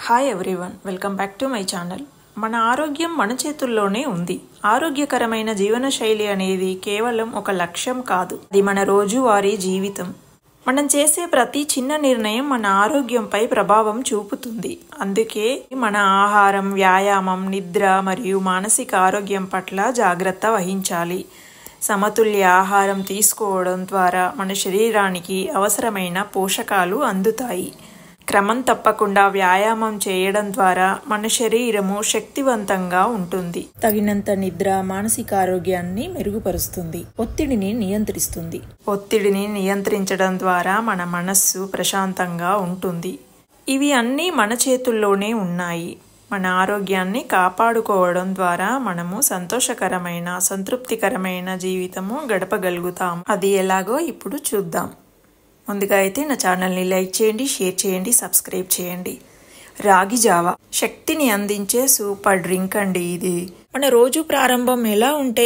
Hi everyone, welcome back to my channel. మన ఆరోగ్యం మన చేతుల్లోనే ఉంది. ఆరోగ్యకరమైన జీవనశైలి అనేది కేవలం ఒక లక్ష్యం కాదు, అది మన రోజువారీ జీవితం. మనం చేసే ప్రతి చిన్న నిర్ణయం మన ఆరోగ్యంపై ప్రభావం చూపుతుంది. అందుకే మన ఆహారం, వ్యాయామం, నిద్ర మరియు మానసిక ఆరోగ్యం పట్ల జాగ్రత్త వహించాలి. సమతుల్య ఆహారం తీసుకోవడం ద్వారా మన శరీరానికి అవసరమైన పోషకాలు అందుతాయి. క్రమం తప్పకుండా వ్యాయామం చేయడం ద్వారా మన శరీరము శక్తివంతంగా ఉంటుంది. తగినంత నిద్ర మానసిక ఆరోగ్యాన్ని మెరుగుపరుస్తుంది, ఒత్తిడిని నియంత్రిస్తుంది. ఒత్తిడిని నియంత్రించడం ద్వారా మన మనస్సు ప్రశాంతంగా ఉంటుంది. ఇవి అన్నీ మన చేతుల్లోనే ఉన్నాయి. మన ఆరోగ్యాన్ని కాపాడుకోవడం ద్వారా మనము సంతోషకరమైన, సంతృప్తికరమైన జీవితము గడపగలుగుతాం. అది ఎలాగో ఇప్పుడు చూద్దాం. ముందుగా అయితే నా ఛానల్ని లైక్ చేయండి, షేర్ చేయండి, సబ్స్క్రైబ్ చేయండి. రాగి జావా శక్తిని అందించే సూపర్ డ్రింక్ అండి. ఇది మన రోజు ప్రారంభం ఎలా ఉంటే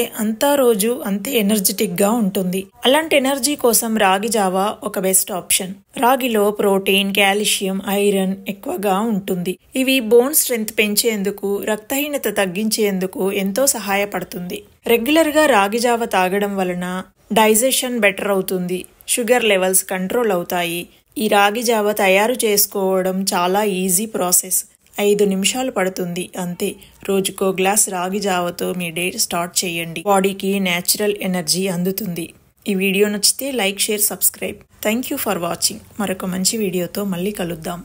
రోజు అంతే ఎనర్జెటిక్గా ఉంటుంది. అలాంటి ఎనర్జీ కోసం రాగి జావా ఒక బెస్ట్ ఆప్షన్. రాగిలో ప్రోటీన్, కాల్షియం, ఐరన్ ఎక్కువగా ఉంటుంది. ఇవి బోన్ స్ట్రెంగ్త్ పెంచేందుకు, రక్తహీనత తగ్గించేందుకు ఎంతో సహాయపడుతుంది. రెగ్యులర్గా రాగి జావా తాగడం వలన డైజెషన్ బెటర్ అవుతుంది, షుగర్ లెవెల్స్ కంట్రోల్ అవుతాయి. ఈ రాగి జావ తయారు చేసుకోవడం చాలా ఈజీ ప్రాసెస్. 5 నిమిషాలు పడుతుంది అంతే. రోజుకో గ్లాస్ రాగి జావతో మీ డే స్టార్ట్ చేయండి. బాడీకి న్యాచురల్ ఎనర్జీ అందుతుంది. ఈ వీడియో నచ్చితే like, share, subscribe. Thank you for watching. మరొక మంచి వీడియోతో మళ్ళీ కలుద్దాం.